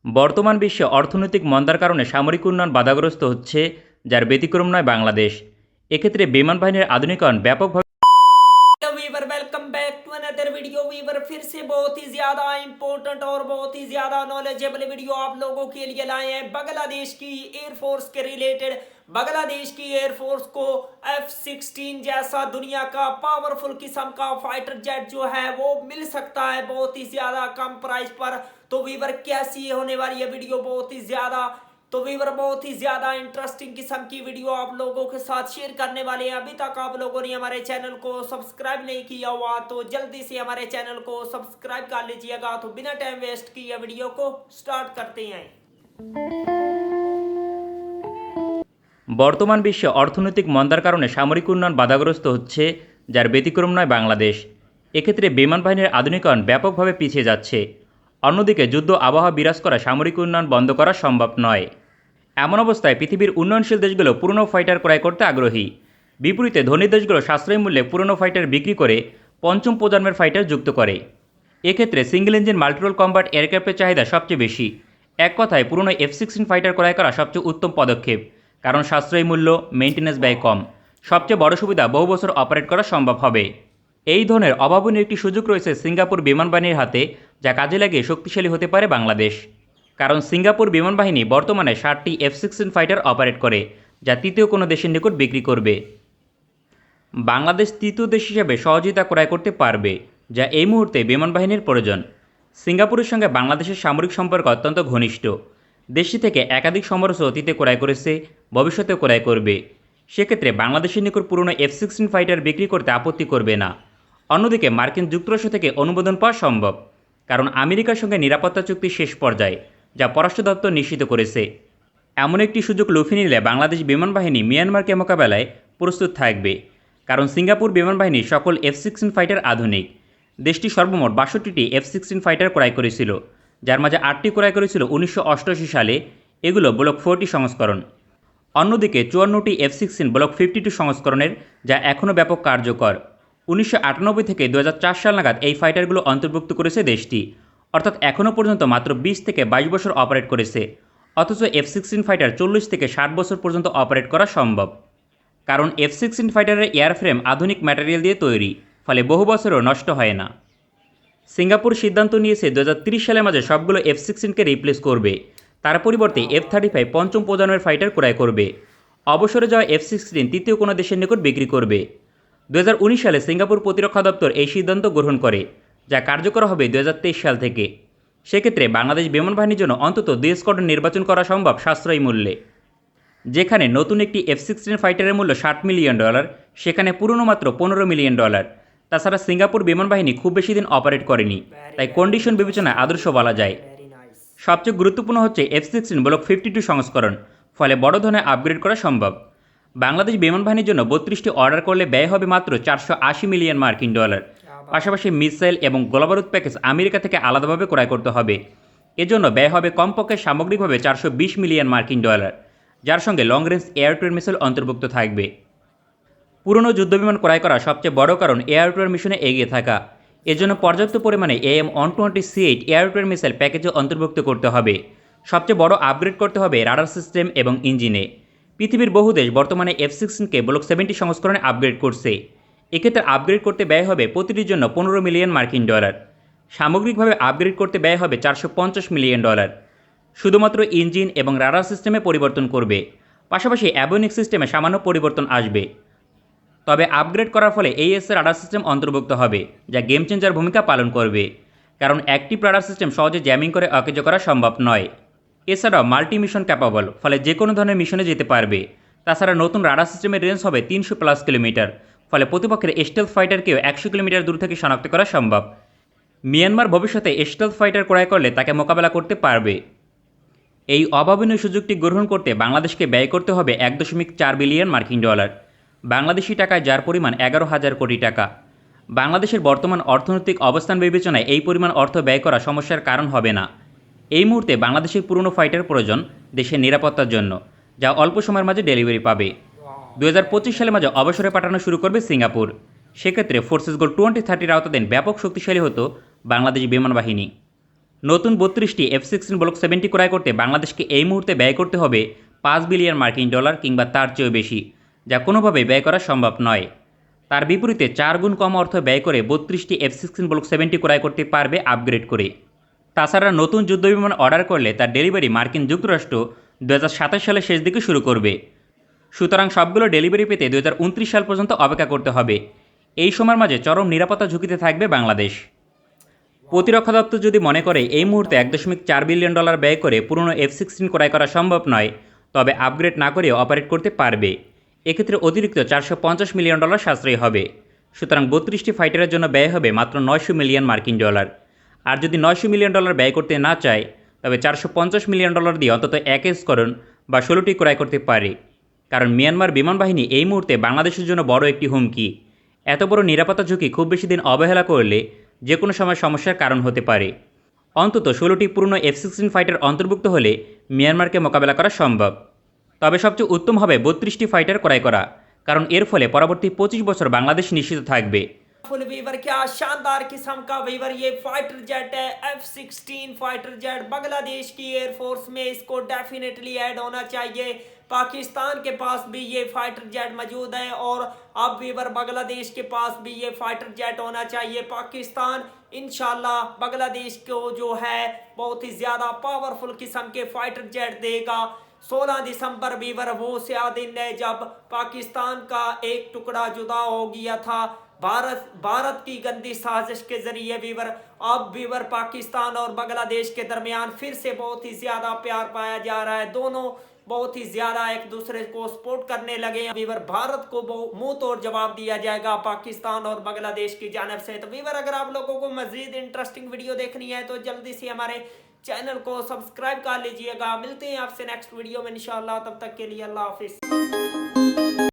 বর্তমান বিশ্বে অর্থনৈতিক মন্দার কারণে সামরিক উন্নয়ন বাধাগ্রস্ত হচ্ছে, যার ব্যতিক্রম নয় বাংলাদেশ। এক্ষেত্রে বিমান বাহিনীর আধুনিকায়ন ব্যাপকভাবে viewer welcome back to another video. Viewer फिर से बहुत ही ज्यादा इंपॉर्टेंट और बहुत ही ज्यादा नॉलेजेबल वीडियो आप लोगों के लिए लाए हैं बांग्लादेश की एयरफोर्स के रिलेटेड। बांग्लादेश की एयरफोर्स को F-16 जैसा दुनिया का पावरफुल किस्म का फाइटर जेट जो है वो मिल सकता है बहुत ही ज्यादा कम प्राइस पर। तो वीवर कैसी होने वाली है वीडियो, बहुत ही ज्यादा बहुत ही ज्यादा इंटरेस्टिंग किस्म की वीडियो आप लोगों के साथ शेयर करने वाले हैं। अभी तक आप लोगों ने हमारे चैनल को सब्सक्राइब नहीं किया हुआ तो जल्दी से हमारे चैनल को सब्सक्राइब कर लीजिएगा। तो बिना टाइम वेस्ट किए वीडियो को स्टार्ट करते हैं। বর্তমান বিশ্বে অর্থনৈতিক মন্দার কারণে সামরিক উন্নয়ন বাধাগ্রস্ত হচ্ছে, যার ব্যতিক্রম নয় বাংলাদেশ। এক্ষেত্রে বিমান বাহিনীর আধুনিকায়ন ব্যাপকভাবে পিছিয়ে যাচ্ছে। অন্যদিকে যুদ্ধ আবহাওয়া বিরাজ করা সামরিক উন্নয়ন বন্ধ করা সম্ভব নয়। এমন অবস্থায় পৃথিবীর উন্নয়নশীল দেশগুলো পুরনো ফাইটার ক্রয় করতে আগ্রহী। বিপরীতে ধনী দেশগুলো সাশ্রয়ী মূল্যে পুরনো ফাইটার বিক্রি করে পঞ্চম প্রজন্মের ফাইটার যুক্ত করে। এক্ষেত্রে সিঙ্গেল ইঞ্জিন মাল্টিরোল কম্ব্যাট এয়ারক্রাফটের চাহিদা সবচেয়ে বেশি। এক কথায় পুরনো F-16 ফাইটার ক্রয় করা সবচেয়ে উত্তম পদক্ষেপ, কারণ সাশ্রয়ী মূল্য, মেইনটেন্যান্স ব্যয় কম। সবচেয়ে বড় সুবিধা, বহু বছর অপারেট করা সম্ভব হবে। এই ধরনের অভাবনীয় একটি সুযোগ রয়েছে সিঙ্গাপুর বিমান বাহিনীর হাতে, যা কাজে লাগিয়ে শক্তিশালী হতে পারে বাংলাদেশ। কারণ সিঙ্গাপুর বিমান বাহিনী বর্তমানে 60টি F-16 ফাইটার অপারেট করে, যা তৃতীয় কোনো দেশের নিকট বিক্রি করবে। বাংলাদেশ তৃতীয় দেশ হিসেবে সহযোগিতা ক্রয় করতে পারবে, যা এই মুহূর্তে বিমান বাহিনীর প্রয়োজন। সিঙ্গাপুরের সঙ্গে বাংলাদেশের সামরিক সম্পর্ক অত্যন্ত ঘনিষ্ঠ। দেশটি থেকে একাধিক সমরস্ত্র অতীতে ক্রয় করেছে, ভবিষ্যতেও ক্রয় করবে। সেক্ষেত্রে বাংলাদেশের নিকট পুরনো F-16 ফাইটার বিক্রি করতে আপত্তি করবে না। অন্যদিকে মার্কিন যুক্তরাষ্ট্র থেকে অনুমোদন পাওয়া সম্ভব, কারণ আমেরিকার সঙ্গে নিরাপত্তা চুক্তি শেষ পর্যায়ে, যা পররাষ্ট্র দপ্তর নিশ্চিত করেছে। এমন একটি সুযোগ লুফে নিলে বাংলাদেশ বিমান বাহিনী মিয়ানমারকে মোকাবেলায় প্রস্তুত থাকবে, কারণ সিঙ্গাপুর বিমান বাহিনীর সকল F-16 ফাইটার আধুনিক। দেশটি সর্বমোট 62টি F-16 ফাইটার ক্রয় করেছিল, যার মাঝে 8টি ক্রয় করেছিল 1988 সালে। এগুলো ব্লক 40 সংস্করণ। অন্যদিকে 54টি F-16 ব্লক 52 সংস্করণের, যা এখনও ব্যাপক কার্যকর। 1998 থেকে 2004 সাল নাগাদ এই ফাইটারগুলো অন্তর্ভুক্ত করেছে দেশটি, অর্থাৎ এখনও পর্যন্ত মাত্র 20 থেকে 22 বছর অপারেট করেছে। অথচ F-16 ফাইটার 40 থেকে 60 বছর পর্যন্ত অপারেট করা সম্ভব, কারণ F-16 ফাইটারের এয়ারফ্রেম আধুনিক ম্যাটেরিয়াল দিয়ে তৈরি, ফলে বহু বছরও নষ্ট হয় না। সিঙ্গাপুর সিদ্ধান্ত নিয়েছে 2030 সালের মাঝে সবগুলো F-16কে রিপ্লেস করবে। তার পরিবর্তে F-35 পঞ্চম প্রজন্মের ফাইটার ক্রয় করবে। অবসরে যাওয়া F-16 তৃতীয় কোনো দেশের নিকট বিক্রি করবে। 2019 সালে সিঙ্গাপুর প্রতিরক্ষা দপ্তর এই সিদ্ধান্ত গ্রহণ করে, যা কার্যকর হবে 2023 সাল থেকে। সেক্ষেত্রে বাংলাদেশ বিমান বাহিনীর জন্য অন্তত 2 স্কোয়াড্রন নির্বাচন করা সম্ভব সাশ্রয়ী মূল্যে। যেখানে নতুন একটি F-16 ফাইটারের মূল্য $60 মিলিয়ন, সেখানে পুরনো মাত্র $15 মিলিয়ন। তাছাড়া সিঙ্গাপুর বিমান বাহিনী খুব বেশি দিন অপারেট করেনি, তাই কন্ডিশন বিবেচনায় আদর্শ বলা যায়। সবচেয়ে গুরুত্বপূর্ণ হচ্ছে F-16 ব্লক 52 সংস্করণ, ফলে বড় ধরনের আপগ্রেড করা সম্ভব। বাংলাদেশ বিমান বাহিনীর জন্য 32টি অর্ডার করলে ব্যয় হবে মাত্র $480 মিলিয়ন। পাশাপাশি মিসাইল এবং গোলাবারুদ প্যাকেজ আমেরিকা থেকে আলাদাভাবে ক্রয় করতে হবে। এজন্য ব্যয় হবে কমপক্ষে সামগ্রিকভাবে $420 মিলিয়ন, যার সঙ্গে long range air two air missile অন্তর্ভুক্ত থাকবে। পুরনো যুদ্ধবিমান ক্রয় করা সবচেয়ে বড় কারণ এয়ার টু এয়ার মিশনে এগিয়ে থাকা। এজন্য পর্যাপ্ত পরিমাণে AM-120C8 air two air missile প্যাকেজে অন্তর্ভুক্ত করতে হবে। সবচেয়ে বড় আপগ্রেড করতে হবে রাডার সিস্টেম এবং ইঞ্জিনে। পৃথিবীর বহু দেশ বর্তমানে F-16কে ব্লক 70 সংস্করণে আপগ্রেড করছে। এক্ষেত্রে আপগ্রেড করতে ব্যয় হবে প্রতিটির জন্য $15 মিলিয়ন। সামগ্রিকভাবে আপগ্রেড করতে ব্যয় হবে $450 মিলিয়ন। শুধুমাত্র ইঞ্জিন এবং রাডার সিস্টেমে পরিবর্তন করবে, পাশাপাশি অ্যাভিওনিক সিস্টেমে সামান্য পরিবর্তন আসবে। তবে আপগ্রেড করার ফলে AES রাডার সিস্টেম অন্তর্ভুক্ত হবে, যা গেম চেঞ্জার ভূমিকা পালন করবে, কারণ অ্যাক্টিভ রাডার সিস্টেম সহজে জ্যামিং করে অকেজো করা সম্ভব নয়। এছাড়াও মাল্টি মিশন ক্যাপাবল, ফলে যে কোনো ধরনের মিশনে যেতে পারবে। তাছাড়া নতুন রাডার সিস্টেমের রেঞ্জ হবে 300+ কিলোমিটার, ফলে প্রতিপক্ষের স্টেলথ ফাইটারকেও 100 কিলোমিটার দূর থেকে শনাক্ত করা সম্ভব। মিয়ানমার ভবিষ্যতে স্টেলথ ফাইটার ক্রয় করলে তাকে মোকাবেলা করতে পারবে। এই অভাবনীয় সুযোগটি গ্রহণ করতে বাংলাদেশকে ব্যয় করতে হবে $1.4 বিলিয়ন। বাংলাদেশি টাকায় যার পরিমাণ 11,000 কোটি টাকা। বাংলাদেশের বর্তমান অর্থনৈতিক অবস্থান বিবেচনায় এই পরিমাণ অর্থ ব্যয় করা সমস্যার কারণ হবে না। এই মুহূর্তে বাংলাদেশের পুরনো ফাইটার প্রয়োজন দেশের নিরাপত্তার জন্য, যা অল্প সময়ের মাঝে ডেলিভারি পাবে। 2025 সালের মাঝে অবসরে পাঠানো শুরু করবে সিঙ্গাপুর। সেক্ষেত্রে ফোর্সেস গোল 2030 আওতাধীন ব্যাপক শক্তিশালী হতো বাংলাদেশ বিমান বাহিনী। নতুন 32টি F-16 ব্লক 70 ক্রয় করতে বাংলাদেশকে এই মুহূর্তে ব্যয় করতে হবে $5 বিলিয়ন কিংবা তার চেয়েও বেশি, যা কোনোভাবেই ব্যয় করা সম্ভব নয়। তার বিপরীতে 4 গুণ কম অর্থ ব্যয় করে 32টি F-16 ব্লক 70 ক্রয় করতে পারবে আপগ্রেড করে। তাছাড়া নতুন যুদ্ধবিমান অর্ডার করলে তার ডেলিভারি মার্কিন যুক্তরাষ্ট্র 2027 সালের শেষ দিকে শুরু করবে। সুতরাং সবগুলো ডেলিভারি পেতে 2029 সাল পর্যন্ত অপেক্ষা করতে হবে। এই সময়ের মাঝে চরম নিরাপত্তা ঝুঁকিতে থাকবে বাংলাদেশ। প্রতিরক্ষা দপ্তর যদি মনে করে এই মুহূর্তে $1.4 বিলিয়ন ব্যয় করে পুরনো F-16 ক্রয় করা সম্ভব নয়, তবে আপগ্রেড না করে অপারেট করতে পারবে। এক্ষেত্রে অতিরিক্ত $450 মিলিয়ন সাশ্রয়ী হবে। সুতরাং 32টি ফাইটারের জন্য ব্যয় হবে মাত্র $900 মিলিয়ন। আর যদি $900 মিলিয়ন ব্যয় করতে না চায়, তবে $450 মিলিয়ন দিয়ে অন্তত 1 সংস্করণ বা 16টি ক্রয় করতে পারে। কারণ মিয়ানমার বিমান বাহিনী এই মুহূর্তে বাংলাদেশের জন্য বড় একটি হুমকি। এত বড় নিরাপত্তা ঝুঁকি খুব বেশি দিন অবহেলা করলে যে কোনো সময় সমস্যার কারণ হতে পারে। অন্তত 16টি পুরনো F-16 ফাইটার অন্তর্ভুক্ত হলে মিয়ানমারকে মোকাবেলা করা সম্ভব। তবে সবচেয়ে উত্তম হবে 32টি ফাইটার ক্রয় করা, কারণ এর ফলে পরবর্তী 25 বছর বাংলাদেশ নিশ্চিত থাকবে। फुल वीवर क्या शानदार किस्म का वीवर ये फाइटर जेट है F-16 फाइटर जेट बांग्लादेश की एयरफोर्स में इसको डेफिनेटली ऐड होना चाहिए। पाकिस्तान के पास भी ये फाइटर जेट मौजूद है और अब वीवर बांग्लादेश के पास भी ये फाइटर जेट होना चाहिए। पाकिस्तान इंशाल्लाह बांग्लादेश को जो है बहुत ही ज्यादा पावरफुल किस्म के फाइटर जेट देगा। 16 दिसंबर वीवर वो स्या दिन है जब पाकिस्तान का एक टुकड़ा जुदा हो गया था भारत की गंदी साजिश के जरिए वीवर। अब वीवर पाकिस्तान और बांग्लादेश के दरमियान फिर से बहुत ही ज्यादा प्यार पाया जा रहा है। दोनों बहुत ही ज्यादा एक दूसरे को सपोर्ट करने लगे हैं। वीवर भारत को मुंह तोड़ जवाब दिया जाएगा पाकिस्तान और बांग्लादेश की जानब से। तो वीवर अगर आप लोगों को मजीद इंटरेस्टिंग वीडियो देखनी है तो जल्दी से हमारे चैनल को सब्सक्राइब कर लीजिएगा। मिलते हैं आपसे नेक्स्ट वीडियो में इंशाल्लाह। तब तक के लिए अल्लाह हाफिज।